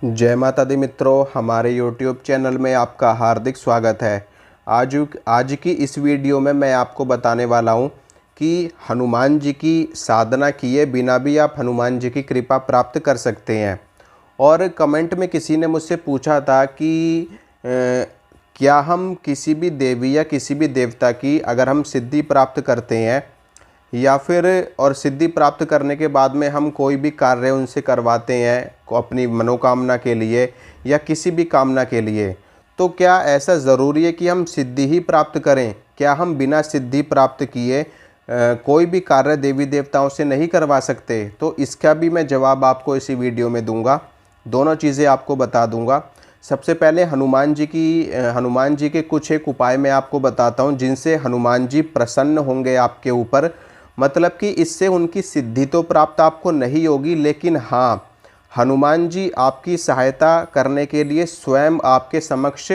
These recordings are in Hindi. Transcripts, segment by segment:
जय माता दी मित्रों, हमारे YouTube चैनल में आपका हार्दिक स्वागत है। आज की इस वीडियो में मैं आपको बताने वाला हूं कि हनुमान जी की साधना किए बिना भी आप हनुमान जी की कृपा प्राप्त कर सकते हैं। और कमेंट में किसी ने मुझसे पूछा था कि क्या हम किसी भी देवी या किसी भी देवता की अगर हम सिद्धि प्राप्त करते हैं या फिर और सिद्धि प्राप्त करने के बाद में हम कोई भी कार्य उनसे करवाते हैं को अपनी मनोकामना के लिए या किसी भी कामना के लिए, तो क्या ऐसा ज़रूरी है कि हम सिद्धि ही प्राप्त करें? क्या हम बिना सिद्धि प्राप्त किए कोई भी कार्य देवी देवताओं से नहीं करवा सकते? तो इसका भी मैं जवाब आपको इसी वीडियो में दूंगा। दोनों चीज़ें आपको बता दूंगा। सबसे पहले हनुमान जी के कुछ एक उपाय मैं आपको बताता हूं जिनसे हनुमान जी प्रसन्न होंगे आपके ऊपर। मतलब कि इससे उनकी सिद्धि तो प्राप्त आपको नहीं होगी, लेकिन हाँ, हनुमान जी आपकी सहायता करने के लिए स्वयं आपके समक्ष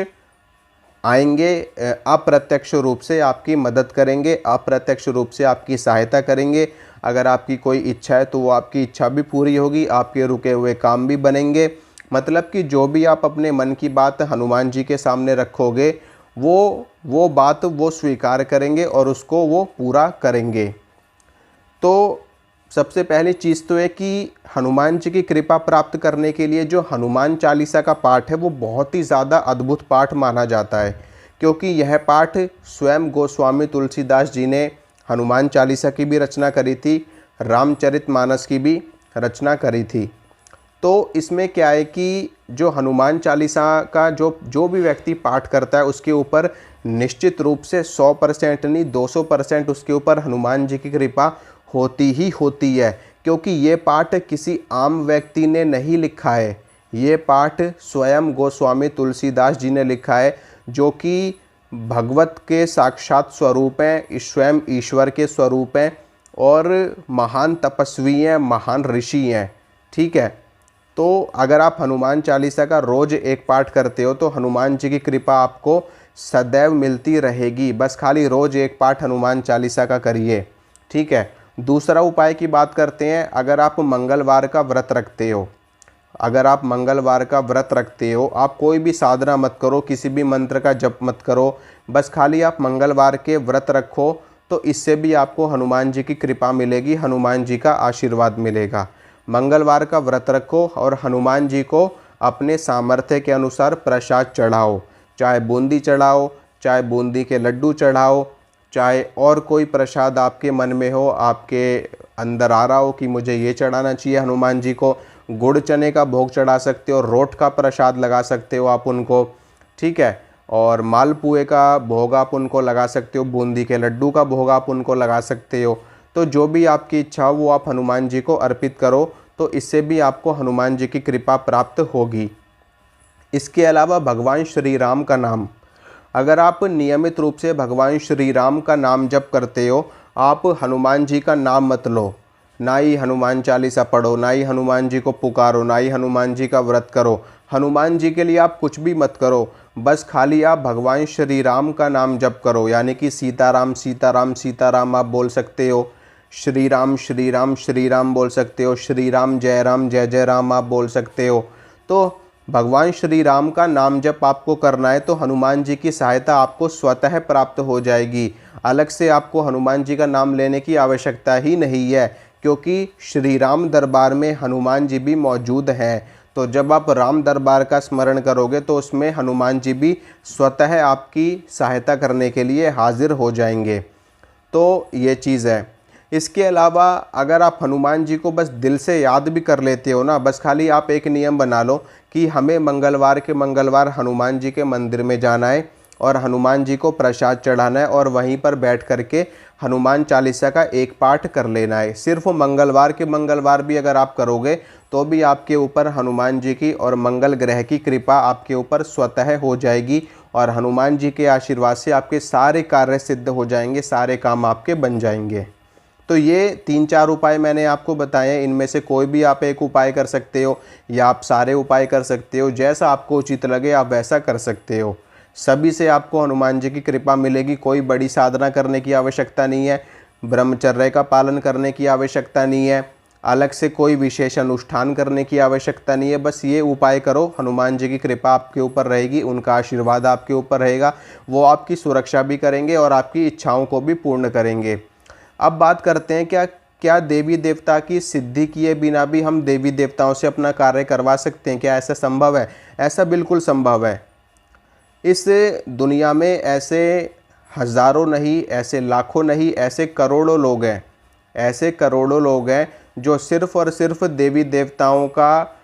आएंगे, अप्रत्यक्ष रूप से आपकी मदद करेंगे, अप्रत्यक्ष रूप से आपकी सहायता करेंगे। अगर आपकी कोई इच्छा है तो वो आपकी इच्छा भी पूरी होगी, आपके रुके हुए काम भी बनेंगे। मतलब कि जो भी आप अपने मन की बात हनुमान जी के सामने रखोगे वो बात वो स्वीकार करेंगे और उसको वो पूरा करेंगे। तो सबसे पहली चीज़ तो है कि हनुमान जी की कृपा प्राप्त करने के लिए जो हनुमान चालीसा का पाठ है वो बहुत ही ज़्यादा अद्भुत पाठ माना जाता है, क्योंकि यह पाठ स्वयं गोस्वामी तुलसीदास जी ने हनुमान चालीसा की भी रचना करी थी, रामचरितमानस की भी रचना करी थी। तो इसमें क्या है कि जो हनुमान चालीसा का जो भी व्यक्ति पाठ करता है उसके ऊपर निश्चित रूप से 100% नहीं 200% उसके ऊपर हनुमान जी की कृपा होती ही होती है, क्योंकि ये पाठ किसी आम व्यक्ति ने नहीं लिखा है। ये पाठ स्वयं गोस्वामी तुलसीदास जी ने लिखा है, जो कि भगवत के साक्षात स्वरूप हैं, स्वयं ईश्वर के स्वरूप हैं और महान तपस्वी हैं, महान ऋषि हैं। ठीक है, तो अगर आप हनुमान चालीसा का रोज़ एक पाठ करते हो तो हनुमान जी की कृपा आपको सदैव मिलती रहेगी। बस खाली रोज़ एक पाठ हनुमान चालीसा का करिए। ठीक है, दूसरा उपाय की बात करते हैं। अगर आप मंगलवार का व्रत रखते हो, आप कोई भी साधना मत करो, किसी भी मंत्र का जप मत करो, बस खाली आप मंगलवार के व्रत रखो, तो इससे भी आपको हनुमान जी की कृपा मिलेगी, हनुमान जी का आशीर्वाद मिलेगा। मंगलवार का व्रत रखो और हनुमान जी को अपने सामर्थ्य के अनुसार प्रसाद चढ़ाओ, चाहे बूंदी चढ़ाओ, चाहे बूंदी के लड्डू चढ़ाओ, चाहे और कोई प्रसाद आपके मन में हो, आपके अंदर आ रहा हो कि मुझे ये चढ़ाना चाहिए हनुमान जी को। गुड़ चने का भोग चढ़ा सकते हो, रोट का प्रसाद लगा सकते हो आप उनको। ठीक है, और मालपुए का भोग आप उनको लगा सकते हो, बूंदी के लड्डू का भोग आप उनको लगा सकते हो। तो जो भी आपकी इच्छा हो वो आप हनुमान जी को अर्पित करो, तो इससे भी आपको हनुमान जी की कृपा प्राप्त होगी। इसके अलावा भगवान श्री राम का नाम, अगर आप नियमित रूप से भगवान श्री राम का नाम जप करते हो, आप हनुमान जी का नाम मत लो, ना ही हनुमान चालीसा पढ़ो, ना ही हनुमान जी को पुकारो, ना ही हनुमान जी का व्रत करो, हनुमान जी के लिए आप कुछ भी मत करो। बस खाली आप भगवान श्री राम का नाम जप करो, यानी कि सीताराम सीताराम सीताराम आप बोल सकते हो, श्री राम श्री राम श्री राम बोल सकते हो, श्री राम जय जय राम आप बोल सकते हो। तो भगवान श्री राम का नाम जप आपको करना है, तो हनुमान जी की सहायता आपको स्वतः प्राप्त हो जाएगी। अलग से आपको हनुमान जी का नाम लेने की आवश्यकता ही नहीं है, क्योंकि श्री राम दरबार में हनुमान जी भी मौजूद हैं। तो जब आप राम दरबार का स्मरण करोगे तो उसमें हनुमान जी भी स्वतः आपकी सहायता करने के लिए हाजिर हो जाएंगे। तो ये चीज़ है। इसके अलावा अगर आप हनुमान जी को बस दिल से याद भी कर लेते हो ना, बस खाली आप एक नियम बना लो कि हमें मंगलवार के मंगलवार हनुमान जी के मंदिर में जाना है और हनुमान जी को प्रसाद चढ़ाना है और वहीं पर बैठ करके हनुमान चालीसा का एक पाठ कर लेना है। सिर्फ मंगलवार के मंगलवार भी अगर आप करोगे तो भी आपके ऊपर हनुमान जी की और मंगल ग्रह की कृपा आपके ऊपर स्वतः हो जाएगी और हनुमान जी के आशीर्वाद से आपके सारे कार्य सिद्ध हो जाएंगे, सारे काम आपके बन जाएंगे। तो ये 3-4 उपाय मैंने आपको बताए, इनमें से कोई भी आप एक उपाय कर सकते हो या आप सारे उपाय कर सकते हो, जैसा आपको उचित लगे आप वैसा कर सकते हो। सभी से आपको हनुमान जी की कृपा मिलेगी। कोई बड़ी साधना करने की आवश्यकता नहीं है, ब्रह्मचर्य का पालन करने की आवश्यकता नहीं है, अलग से कोई विशेष अनुष्ठान करने की आवश्यकता नहीं है। बस ये उपाय करो, हनुमान जी की कृपा आपके ऊपर रहेगी, उनका आशीर्वाद आपके ऊपर रहेगा, वो आपकी सुरक्षा भी करेंगे और आपकी इच्छाओं को भी पूर्ण करेंगे। अब बात करते हैं क्या देवी देवता की सिद्धि किए बिना भी हम देवी देवताओं से अपना कार्य करवा सकते हैं? क्या ऐसा संभव है? ऐसा बिल्कुल संभव है। इस दुनिया में ऐसे हज़ारों नहीं, ऐसे लाखों नहीं, ऐसे करोड़ों लोग हैं, ऐसे करोड़ों लोग हैं जो सिर्फ़ और सिर्फ देवी देवताओं का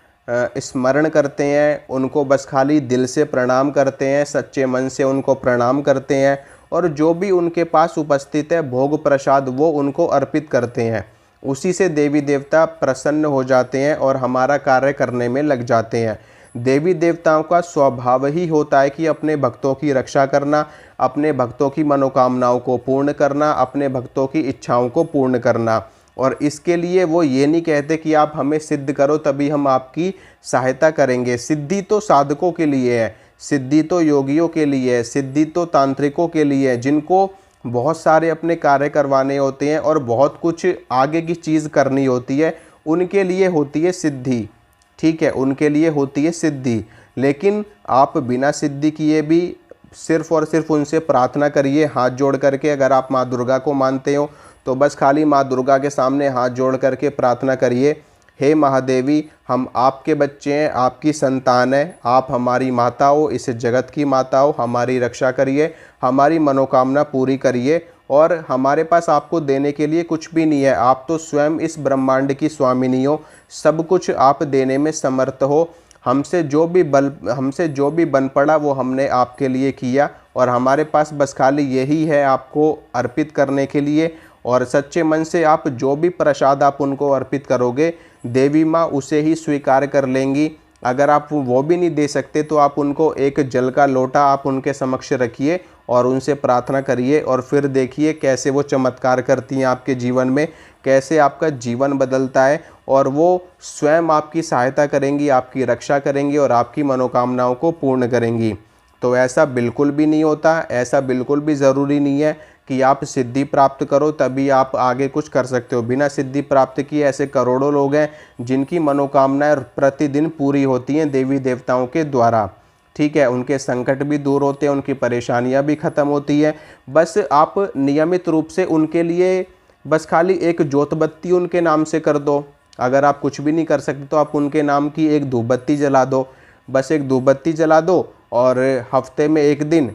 स्मरण करते हैं, उनको बस खाली दिल से प्रणाम करते हैं, सच्चे मन से उनको प्रणाम करते हैं, और जो भी उनके पास उपस्थित है भोग प्रसाद वो उनको अर्पित करते हैं। उसी से देवी देवता प्रसन्न हो जाते हैं और हमारा कार्य करने में लग जाते हैं। देवी देवताओं का स्वभाव ही होता है कि अपने भक्तों की रक्षा करना, अपने भक्तों की मनोकामनाओं को पूर्ण करना, अपने भक्तों की इच्छाओं को पूर्ण करना। और इसके लिए वो ये नहीं कहते कि आप हमें सिद्ध करो तभी हम आपकी सहायता करेंगे। सिद्धि तो साधकों के लिए है, सिद्धि तो योगियों के लिए है, सिद्धि तो तांत्रिकों के लिए है, जिनको बहुत सारे अपने कार्य करवाने होते हैं और बहुत कुछ आगे की चीज़ करनी होती है, उनके लिए होती है सिद्धि। ठीक है, उनके लिए होती है सिद्धि। लेकिन आप बिना सिद्धि किए भी सिर्फ़ और सिर्फ उनसे प्रार्थना करिए हाथ जोड़ करके। अगर आप माँ दुर्गा को मानते हो तो बस खाली माँ दुर्गा के सामने हाथ जोड़ करके प्रार्थना करिए, हे महादेवी, हम आपके बच्चे हैं, आपकी संतान है, आप हमारी माता हो, इस जगत की माता हो, हमारी रक्षा करिए, हमारी मनोकामना पूरी करिए। और हमारे पास आपको देने के लिए कुछ भी नहीं है, आप तो स्वयं इस ब्रह्मांड की स्वामिनी हो, सब कुछ आप देने में समर्थ हो। हमसे जो भी बन पड़ा वो हमने आपके लिए किया, और हमारे पास बस खाली यही है आपको अर्पित करने के लिए। और सच्चे मन से आप जो भी प्रसाद आप उनको अर्पित करोगे, देवी माँ उसे ही स्वीकार कर लेंगी। अगर आप वो भी नहीं दे सकते तो आप उनको एक जल का लोटा आप उनके समक्ष रखिए और उनसे प्रार्थना करिए, और फिर देखिए कैसे वो चमत्कार करती हैं आपके जीवन में, कैसे आपका जीवन बदलता है, और वो स्वयं आपकी सहायता करेंगी, आपकी रक्षा करेंगी और आपकी मनोकामनाओं को पूर्ण करेंगी। तो ऐसा बिल्कुल भी नहीं होता, ऐसा बिल्कुल भी ज़रूरी नहीं है कि आप सिद्धि प्राप्त करो तभी आप आगे कुछ कर सकते हो। बिना सिद्धि प्राप्त किए ऐसे करोड़ों लोग हैं जिनकी मनोकामनाएं प्रतिदिन पूरी होती हैं देवी देवताओं के द्वारा। ठीक है, उनके संकट भी दूर होते हैं, उनकी परेशानियां भी ख़त्म होती हैं। बस आप नियमित रूप से उनके लिए बस खाली एक जोत बत्ती उनके नाम से कर दो। अगर आप कुछ भी नहीं कर सकते तो आप उनके नाम की एक धूप बत्ती जला दो, बस एक धूप बत्ती जला दो, और हफ्ते में एक दिन,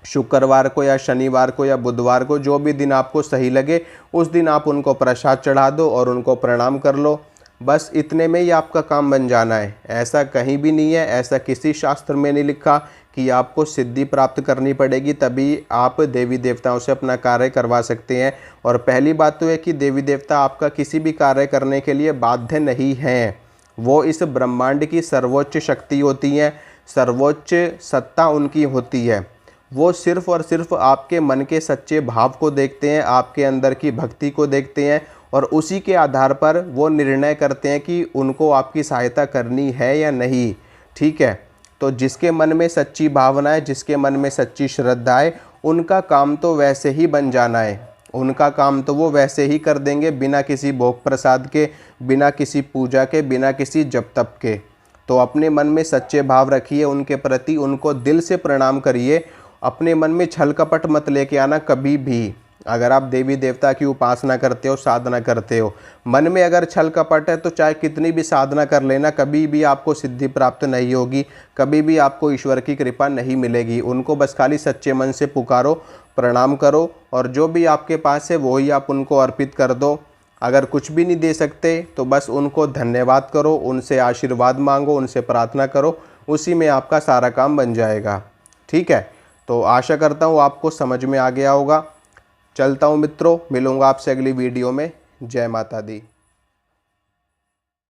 शुक्रवार को या शनिवार को या बुधवार को, जो भी दिन आपको सही लगे उस दिन आप उनको प्रसाद चढ़ा दो और उनको प्रणाम कर लो। बस इतने में ही आपका काम बन जाना है। ऐसा कहीं भी नहीं है, ऐसा किसी शास्त्र में नहीं लिखा कि आपको सिद्धि प्राप्त करनी पड़ेगी तभी आप देवी देवताओं से अपना कार्य करवा सकते हैं। और पहली बात तो है कि देवी देवता आपका किसी भी कार्य करने के लिए बाध्य नहीं हैं। वो इस ब्रह्मांड की सर्वोच्च शक्ति होती हैं, सर्वोच्च सत्ता उनकी होती है। वो सिर्फ़ और सिर्फ आपके मन के सच्चे भाव को देखते हैं, आपके अंदर की भक्ति को देखते हैं, और उसी के आधार पर वो निर्णय करते हैं कि उनको आपकी सहायता करनी है या नहीं। ठीक है, तो जिसके मन में सच्ची भावना है, जिसके मन में सच्ची श्रद्धा है, उनका काम तो वैसे ही बन जाना है, उनका काम तो वो वैसे ही कर देंगे, बिना किसी भोग प्रसाद के, बिना किसी पूजा के, बिना किसी जप तप के। तो अपने मन में सच्चे भाव रखिए उनके प्रति, उनको दिल से प्रणाम करिए। अपने मन में छल कपट मत लेके आना कभी भी। अगर आप देवी देवता की उपासना करते हो, साधना करते हो, मन में अगर छल कपट है तो चाहे कितनी भी साधना कर लेना, कभी भी आपको सिद्धि प्राप्त नहीं होगी, कभी भी आपको ईश्वर की कृपा नहीं मिलेगी। उनको बस खाली सच्चे मन से पुकारो, प्रणाम करो, और जो भी आपके पास है वही आप उनको अर्पित कर दो। अगर कुछ भी नहीं दे सकते तो बस उनको धन्यवाद करो, उनसे आशीर्वाद मांगो, उनसे प्रार्थना करो, उसी में आपका सारा काम बन जाएगा। ठीक है, तो आशा करता हूँ आपको समझ में आ गया होगा। चलता हूँ मित्रों, मिलूँगा आपसे अगली वीडियो में। जय माता दी।